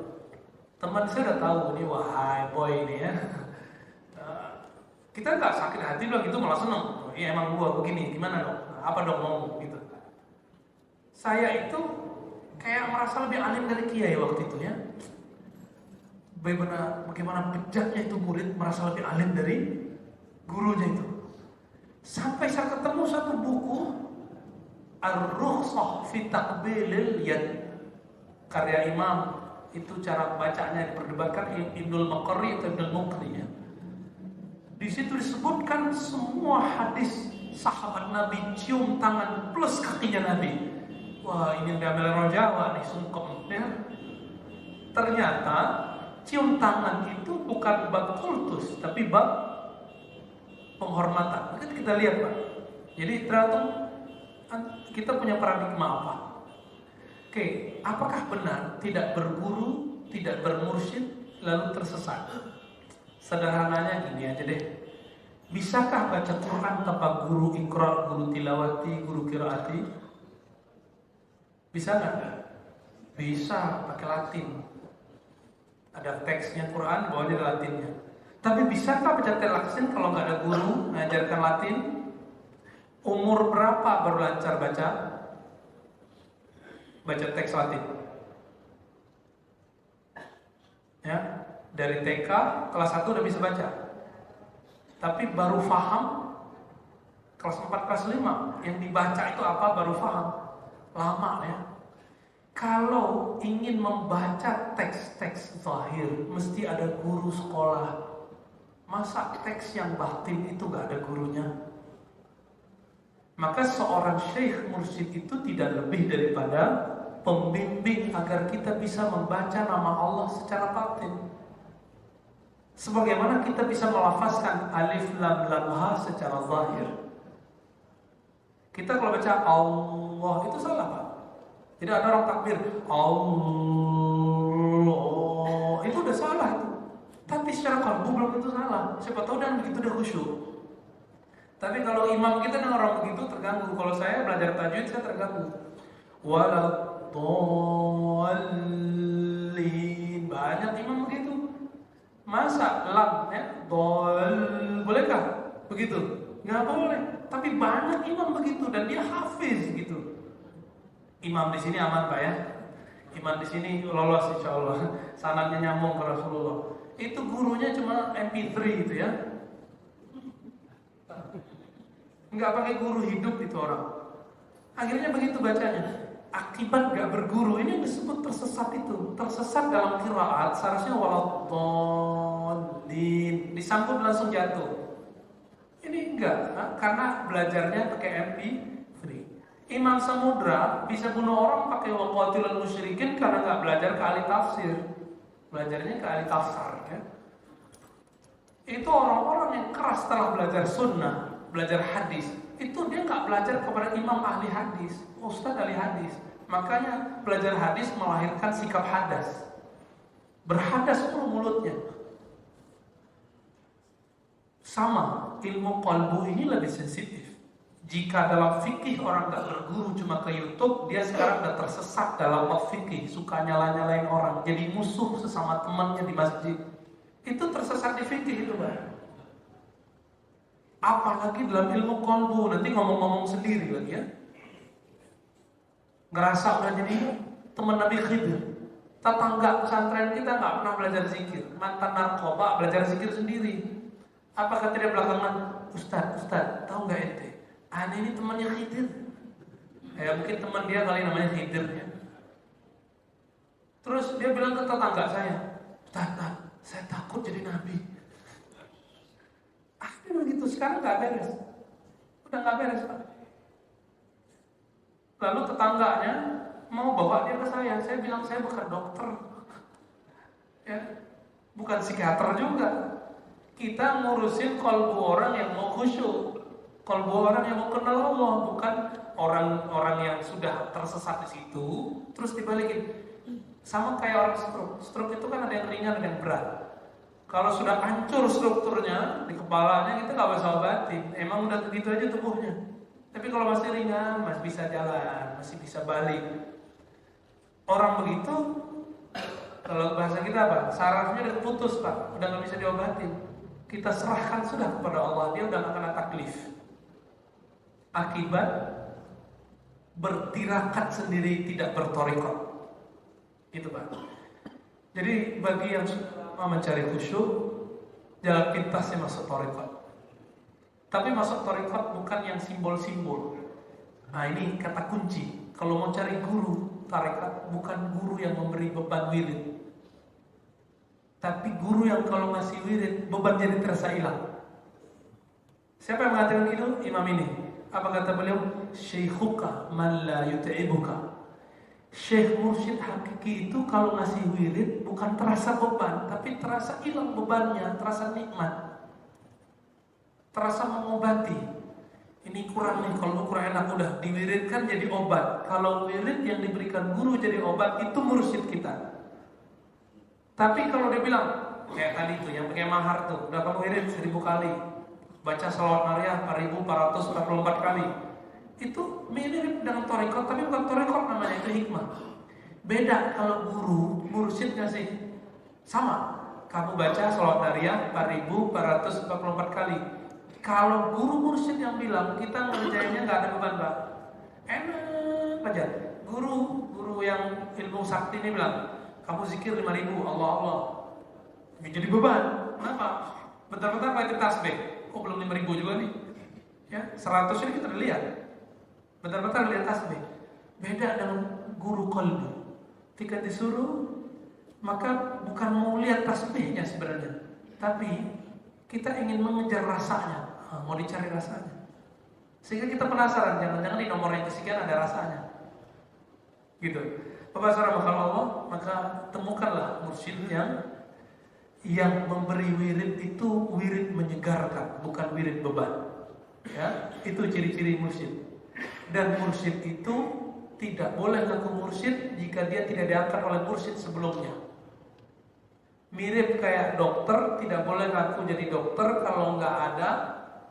Teman saya udah tahu nih, wahai boy ini ya. Kita nggak sakit hati loh gitu, malah seneng. Ya emang gua begini, gimana dong? Apa dong mau gitu? Saya itu kayak merasa lebih alim dari kiai waktu itu ya. Bagaimana bejatnya itu murid merasa lebih alim dari gurunya itu. Sampai saya ketemu satu buku Ar-Rukhsah fi Taqbilil Yad, karya Imam, itu cara bacanya diperdebatkan Ibnul Maqarri atau Ibnul Muqri ya. Di situ disebutkan semua hadis sahabat Nabi cium tangan plus kakinya Nabi. Wah, ini yang diambil orang Jawa nih, sungkem ya. Ternyata cium tangan itu bukan bab kultus, tapi bab penghormatan. Maka kita lihat Pak. Jadi tergantung kita punya paradigma apa. Oke, apakah benar tidak berguru, tidak bermursyid, lalu tersesat? Sederhananya gini aja deh. Bisakah baca Quran tanpa guru Iqra, guru tilawati, guru qiraati? Bisa nggak? Bisa, pakai Latin. Ada teksnya Quran, bawahnya ada Latinnya. Tapi bisakah baca telaksin kalau nggak ada guru mengajarkan Latin? Umur berapa baru lancar baca teks Latin? Ya, dari TK kelas 1 udah bisa baca. Tapi baru paham kelas 4, kelas 5. Yang dibaca itu apa baru paham. Lama ya. Kalau ingin membaca teks-teks zahir, mesti ada guru sekolah. Masa teks yang batin itu gak ada gurunya? Maka seorang syekh mursyid itu tidak lebih daripada pembimbing agar kita bisa membaca nama Allah secara batin. Sebagaimana kita bisa melafazkan alif lam lam ha secara zahir. Kita kalau baca Allah itu salah Pak. Tidak ada orang takbir Allah, itu udah salah itu. Tapi secara kalbu belum tentu salah. Siapa tahu dan begitu udah khusyuk. Tapi kalau imam kita dengan orang begitu terganggu. Kalau saya belajar tajwid saya terganggu. Waladhdallin, banyak imam begitu. Masa lam ya dol bolehkah begitu? Nggak boleh. Tapi banyak imam begitu dan dia hafiz gitu. Imam di sini aman Pak ya. Imam di sini lolos insya Allah. Sanadnya nyambung ke Rasulullah. Itu gurunya cuma MP3 gitu ya. Nggak pakai guru hidup itu orang. Akhirnya begitu bacanya. Akibat nggak berguru ini yang disebut tersesat itu. Tersesat dalam qiraat seharusnya waladhdallin, disambut langsung jatuh. Ini enggak, karena belajarnya pakai MP3. Imam Samudra bisa bunuh orang pakai waqatilul musyrikin karena nggak belajar ke ahli tafsir. Belajarnya ke ahli tafsir ya. Itu orang-orang yang keras setelah belajar sunnah, belajar hadis, itu dia nggak belajar kepada imam ahli hadis, ustadz ahli hadis. Makanya belajar hadis melahirkan sikap hadas. Berhadas pun mulutnya. Sama, ilmu qalbu ini lebih sensitif. Jika dalam fikih orang nggak berguru cuma ke YouTube, dia sekarang udah tersesat dalam fikih, suka nyala-nyalain orang, jadi musuh sesama temannya di masjid. Itu tersesat di fikih itu Pak. Apalagi dalam ilmu qalbu, nanti ngomong-ngomong sendiri lagi ya. Ngerasa udah jadi teman Nabi Khidir. Tetangga pesantren kita nggak pernah belajar zikir, mantan narkoba belajar zikir sendiri. Apa kata dia belakangan? Ustaz, tahu nggak ente? Aneh ini temannya Khidir. Ya mungkin teman dia kali namanya Khidir ya. Terus dia bilang ke tetangga saya, Ustaz, saya takut jadi nabi. Dia begitu, sekarang nggak beres. Udah nggak beres Pak. Lalu tetangganya mau bawa dia ke saya bilang saya bukan dokter, ya, bukan psikiater juga. Kita ngurusin kalbu orang yang mau khusyuk, kalbu orang yang mau kenal Allah, bukan orang-orang yang sudah tersesat di situ terus dibalikin. Sama kayak orang stroke itu kan ada yang ringan ada yang berat. Kalau sudah hancur strukturnya di kepalanya kita nggak bisa obatin, emang udah begitu aja tubuhnya. Tapi kalau masih ringan, masih bisa jalan, masih bisa balik. Orang begitu, kalau bahasa kita apa? Sarafnya udah putus Pak, udah nggak bisa diobatin. Kita serahkan sudah kepada Allah, dia udah nggak kena taklif. Akibat bertirakat sendiri tidak bertorikot, itu Pak. Jadi bagi yang mau mencari khusyuk, jalan pintasnya masuk torikot. Tapi masuk torikot bukan yang simbol-simbol. Nah ini kata kunci. Kalau mau cari guru tarekat, bukan guru yang memberi beban wirid, tapi guru yang kalau ngasih wirid beban jadi terasa hilang. Siapa yang mengatakan itu? Imam ini. Apa kata beliau? Syaikhuka man la yut'ibuka. Syekh mursyid hakiki itu kalau ngasih wirid bukan terasa beban, tapi terasa hilang bebannya, terasa nikmat. terasa mengobati. Ini kurang nih, kalau kurang enak udah diwiridkan jadi obat. Kalau wirid yang diberikan guru jadi obat, itu mursyid kita. Tapi kalau dia bilang kayak tadi tuh yang pakai mahar tuh, udah kamu wirid 1000 kali, baca sholawat Maryam 4444 kali, itu mirip dengan torekot, tapi bukan torekot namanya, itu hikmah. Beda kalau guru, mursyid ngasih sama. Kamu baca sholawat Maryam 4444 kali. Kalau guru mursyid yang bilang, kita ngerjainnya nggak ada beban, Pak. Enak aja. Guru yang ilmu sakti ini bilang, kamu zikir 5000, Allah. Jadi beban. Kenapa? Bentar-bentar pakai tasbih. Kok belum 5000 juga nih? Ya, 100 ini kita udah lihat. Bentar-bentar lihat tasbih. Beda dengan guru qalbi. Ketika disuruh, maka bukan mau lihat tasbihnya sebenarnya, tapi kita ingin mengejar rasanya. Mau dicari rasanya, sehingga kita penasaran, jangan-jangan di nomor yang kesekian ada rasanya, gitu. Bapak saudara Allah, maka temukanlah mursyid yang memberi wirid itu wirid menyegarkan, bukan wirid beban. Ya, itu ciri-ciri mursyid. Dan mursyid itu tidak boleh ngaku mursyid jika dia tidak diangkat oleh mursyid sebelumnya. Mirip kayak dokter, tidak boleh ngaku jadi dokter kalau nggak ada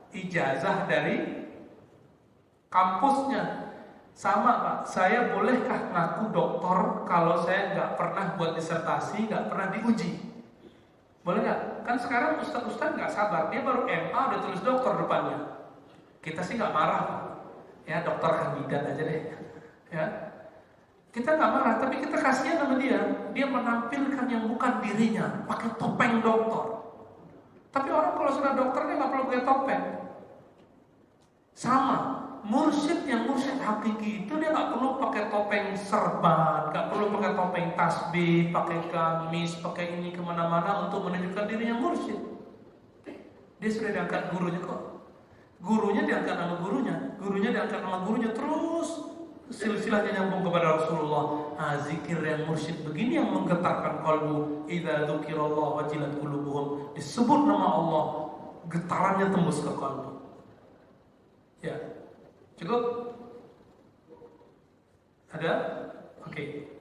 ijazah dari kampusnya. Sama Pak, saya bolehkah ngaku dokter kalau saya nggak pernah buat disertasi, nggak pernah diuji? Boleh nggak? Kan sekarang ustadz nggak sabar, dia baru MA udah tulis dokter depannya. Kita sih nggak marah Pak, ya dokter kandidat aja deh, ya. Kita nggak marah, tapi kita kasihan sama dia. Dia menampilkan yang bukan dirinya, pakai topeng dokter. Tapi orang kalau sudah dokternya nggak perlu pakai topeng. Sama, mursyid yang mursyid hakiki itu dia nggak perlu pakai topeng serban, nggak perlu pakai topeng tasbih, pakai gamis, pakai ini kemana-mana untuk menunjukkan dirinya mursyid. Dia sudah diangkat gurunya kok. Gurunya diangkat nama gurunya diangkat nama gurunya, terus silsilahnya nyambung kepada Rasulullah. Zikir yang mursyid begini yang menggetarkan kalbu. Idza dzukirallahu wajilat qulubuhum. Disebut nama Allah, getarannya tembus ke kalbu. Ya, cukup? Ada? Oke.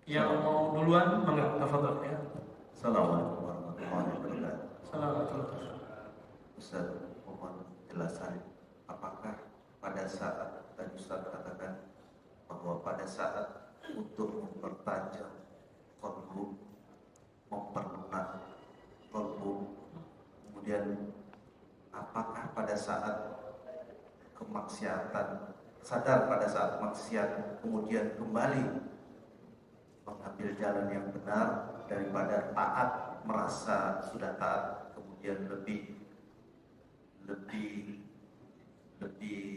Yang mau duluan, mangga, tafadhol ya. Assalamualaikum warahmatullahi wabarakatuh. Assalamualaikum. Ustaz, mohon penjelasan. Apakah pada saat tadi Ustaz katakan bahwa pada saat untuk mempertajam qalbu, memperlunak qalbu, kemudian apakah pada saat kemaksiatan, sadar pada saat maksiat, kemudian kembali mengambil jalan yang benar daripada taat, merasa sudah taat, kemudian lebih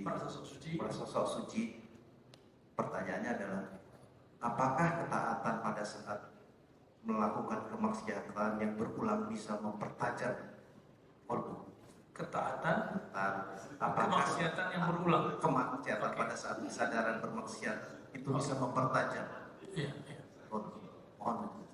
merasa sok suci. Pertanyaannya adalah, apakah ketaatan pada saat melakukan kemaksiatan yang berulang bisa mempertajam qalbu? Ketaatan, Apakah kemaksiatan yang berulang, kemaksiatan pada saat kesadaran bermaksiat itu bisa mempertajam? Iya. Mohon.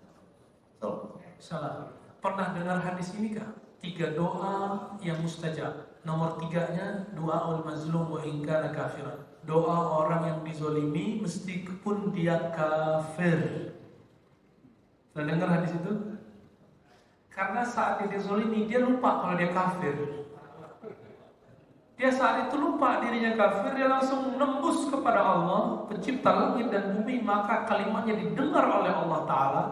Salah. Pernah dengar hadis ini kah? 3 doa yang mustajab. Nomor 3-nya doaul mazlum wa in kana kafiran. Doa orang yang dizolimi meskipun dia kafir. Pernah dengar hadis itu? Karena saat dia dizolimi dia lupa kalau dia kafir. Dia saat itu lupa dirinya kafir, dia langsung nembus kepada Allah, pencipta langit dan bumi, maka kalimatnya didengar oleh Allah Ta'ala,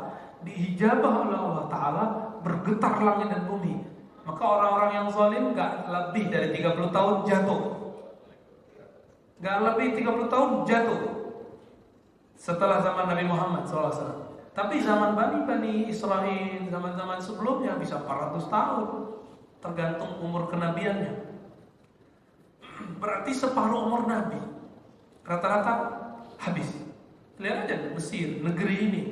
diijabah oleh Allah Ta'ala, bergetar langit dan bumi. Maka orang-orang yang zalim gak lebih dari 30 tahun jatuh. Gak lebih 30 tahun jatuh setelah zaman Nabi Muhammad SAW. Tapi zaman Bani Israel, zaman-zaman sebelumnya bisa 400 tahun, tergantung umur kenabiannya. Berarti separuh umur Nabi rata-rata habis. Lihat aja Mesir, negeri ini.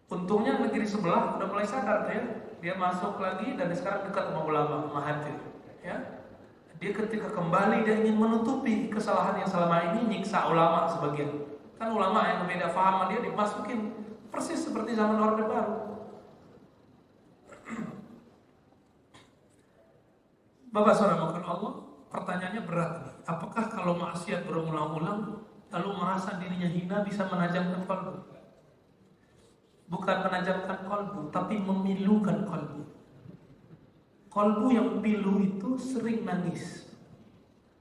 Untungnya negeri sebelah udah mulai sadar ya. Dia masuk lagi dan sekarang dekat sama ulama, Mahathir. Ya. Dia ketika kembali dia ingin menutupi kesalahan yang selama ini nyiksa ulama sebagian. Kan ulama yang beda paham dia dimasukin persis seperti zaman Orde Baru. Bapak saudara makan Allah, pertanyaannya berat nih. Apakah kalau maksiat berulang-ulang lalu merasa dirinya hina bisa menajamkan kalbu? Bukan menajamkan kalbu, tapi memilukan kalbu. Kalbu yang pilu itu sering nangis.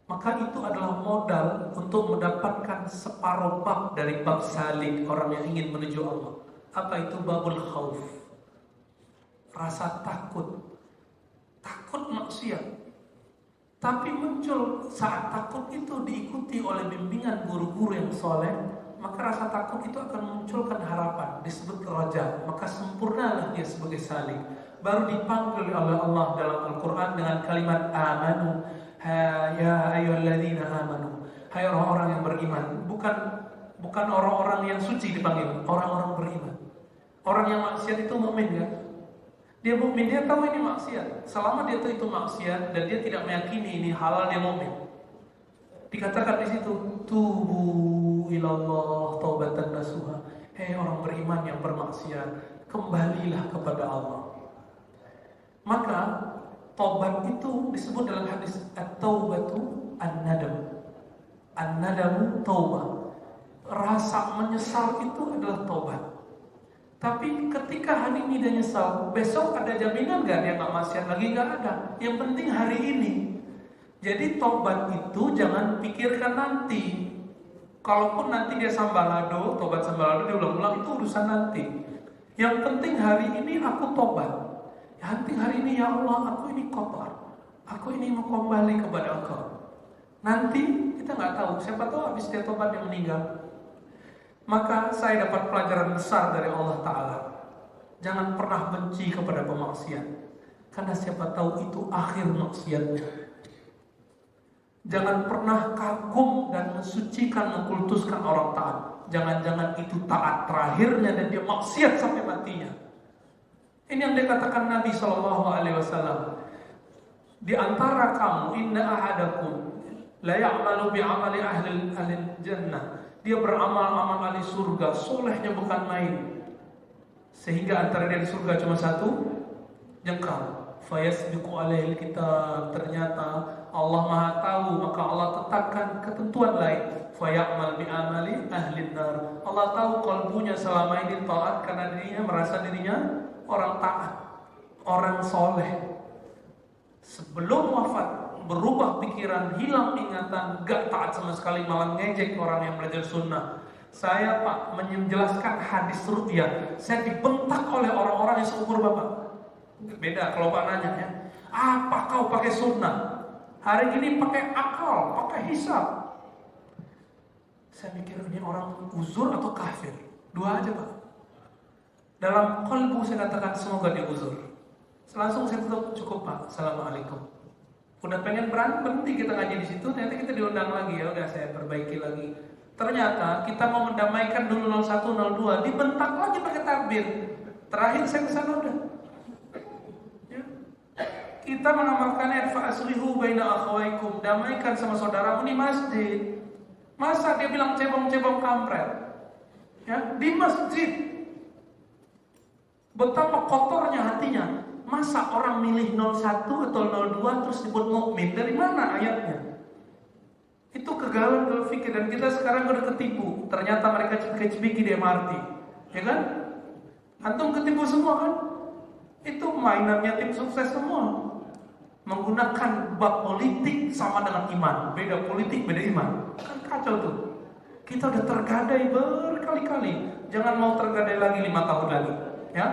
Maka itu adalah modal untuk mendapatkan separuh bab dari bab salik orang yang ingin menuju Allah. Apa itu? Babul khauf. Rasa takut. Takut maksiat. Tapi muncul saat takut itu diikuti oleh bimbingan guru-guru yang soleh, maka rasa takut itu akan memunculkan harapan, disebut raja. Maka sempurnalah dia sebagai salik. Baru dipanggil oleh Allah dalam Al-Quran dengan kalimat amanu. Ya ayyuhalladzina amanu. Hai orang-orang yang beriman. Bukan orang-orang yang suci dipanggil, orang-orang beriman. Orang yang maksiat itu mukmin kan? Dia mukmin, dia tahu ini maksiat. Selama dia tahu itu maksiat dan dia tidak meyakini ini halal, dia mukmin. Dikatakan di situ, tubu ilallah taubatan nasuha. Hei orang beriman yang bermaksiat, kembalilah kepada Allah. Maka taubat itu disebut dalam hadis at-taubatu an-nadam. An-nadamu taubah. Rasa menyesal itu adalah taubat. Tapi ketika hari ini dia nyesal, besok ada jaminan gak dia gak maksiat lagi? Gak ada. Yang penting hari ini. Jadi taubat itu jangan pikirkan nanti. Kalaupun nanti dia sambalado, taubat sambalado diulang-ulang, itu urusan nanti. Yang penting hari ini aku taubat. Yang penting hari ini, ya Allah, aku ini kotor. Aku ini mau kembali kepada Engkau. Nanti kita gak tahu. Siapa tahu habis dia taubat dia meninggal. Maka saya dapat pelajaran besar dari Allah Ta'ala. Jangan pernah benci kepada pemaksiat, karena siapa tahu itu akhir maksiatnya. Jangan pernah kagum dan mensucikan, mengkultuskan orang taat. Jangan-jangan itu taat terakhirnya dan dia maksiat sampai matinya. Ini yang dikatakan Nabi SAW. Di antara kamu, inna ahadakum la ya'malu bi'amali ahli jannah. Dia beramal-amal ahli surga, solehnya bukan main. Sehingga antara dia di surga cuma satu jengkal. Fayasbiqu alaihil kitab. Ternyata Allah Maha tahu, maka Allah tetapkan ketentuan lain. Fayamal bi'amali ahli nar. Allah tahu kalbunya selama ini taat karena dirinya merasa dirinya orang taat, orang soleh. Sebelum wafat berubah pikiran, hilang ingatan, gak taat sama sekali, malah ngejek orang yang belajar sunnah. Saya Pak menjelaskan hadis ru'yah, saya dibentak oleh orang-orang yang seumur Bapak. Beda kalau Pak nanya ya, apa kau pakai sunnah? Hari ini pakai akal, pakai hisab. Saya mikir ini orang uzur atau kafir? Dua aja Pak. Dalam qalbu saya katakan semoga dia uzur. Langsung saya tutup, cukup Pak, assalamualaikum. Udah pengen berhenti kita ngaji di situ, ternyata kita diundang lagi, ya udah saya perbaiki lagi. Ternyata kita mau mendamaikan dulu 01, 02, dibentak lagi pakai takbir. Terakhir saya kesana udah. Ya. Kita mengamalkan fa'aslihu baina akhawaikum, damaikan sama saudaramu di masjid. Masa dia bilang cebong-cebong kampret? Ya, di masjid. Betapa kotornya hatinya. Masa orang milih 01 atau 02 terus disebut mukmin? Dari mana ayatnya? Itu kegalauan dalam fikir, dan kita sekarang udah ketipu. Ternyata mereka cipiki di MRT, ya kan? Antum ketipu semua kan? Itu mainannya tim sukses semua. Menggunakan bab politik sama dengan iman. Beda politik, beda iman. Kan kacau tuh. Kita udah tergadai berkali-kali. Jangan mau tergadai lagi 5 tahun lagi, ya?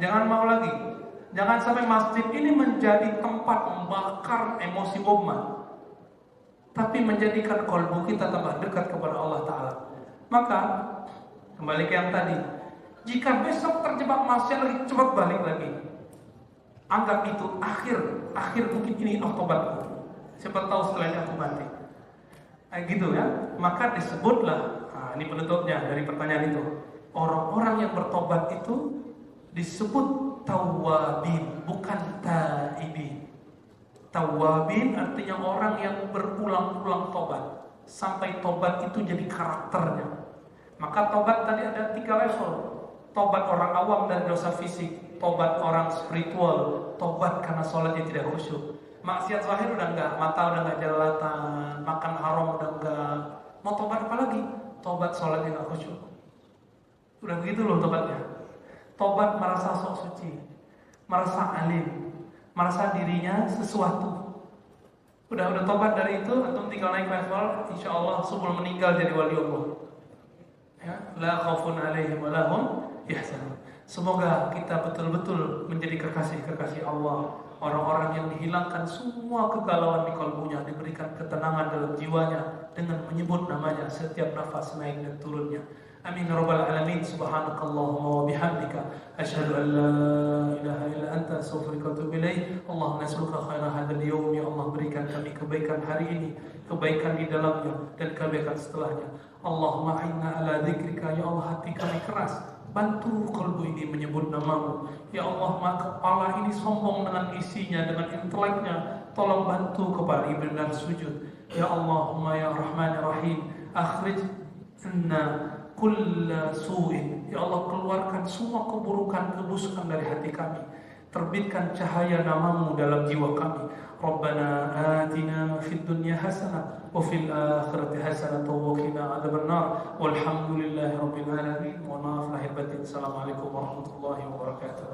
Jangan mau lagi. Jangan sampai masjid ini menjadi tempat membakar emosi umat, tapi menjadikan kalbu kita tambah dekat kepada Allah Ta'ala. Maka kembali ke yang tadi, jika besok terjebak maksiat lagi, cepat balik lagi. Anggap itu akhir mungkin ini tobatku. Siapa tahu setelahnya aku mati. Gitu ya. Maka disebutlah, ini penutupnya dari pertanyaan itu. Orang-orang yang bertobat itu disebut tawabin, bukan taibin. Tawabin artinya orang yang berulang-ulang tobat sampai tobat itu jadi karakternya. Maka tobat tadi ada 3 level. Tobat orang awam dan dosa fisik, tobat orang spiritual, tobat karena sholatnya tidak khusyuk. Maksiat zahir udah enggak, mata udah enggak jelalatan, makan haram udah enggak. Mau tobat apa lagi? Tobat sholatnya enggak khusyuk. Udah begitu loh tobatnya. Tobat merasa sok suci, merasa alim, merasa dirinya sesuatu. Udah tobat dari itu, antum tinggal naik level, insya Allah sebelum meninggal jadi wali Allah. Ya, la khaufun alaihim wa lahum yahzanun. Semoga kita betul-betul menjadi kekasih-kekasih Allah, orang-orang yang dihilangkan semua kegalauan di kalbunya, diberikan ketenangan dalam jiwanya dengan menyebut namanya setiap nafas naik dan turunnya. Amin ya rabbal alamin. Subhanakallahumma wa bihamdika asyhadu an la ilaha illa anta astaghfiruka wa atubu ilaik. Allahumma nas'aluka khairan hadzal yawm, ya Allah berikan kami kebaikan hari ini, kebaikan di dalamnya dan kebaikan setelahnya. Allahumma inna ala dzikrika, ya Allah hati kami keras, bantu kalbu ini menyebut namamu. Ya Allah, maka kepala ini sombong dengan isinya, dengan inteleknya, tolong bantu kepala ini benar sujud. Ya Allahumma ya Rahman ya Rahim, akhrij anna kulla su'in. Ya Allah, keluarkan semua keburukan, kebusukan dari hati kami. Terbitkan cahaya namamu dalam jiwa kami. Rabbana atina fid dunya hasanah wa fil akhirati hasanah wa qina adzabannar. Walhamdulillahi rabbil alamin. Wa maaf lahir batin. Assalamualaikum warahmatullahi wabarakatuh.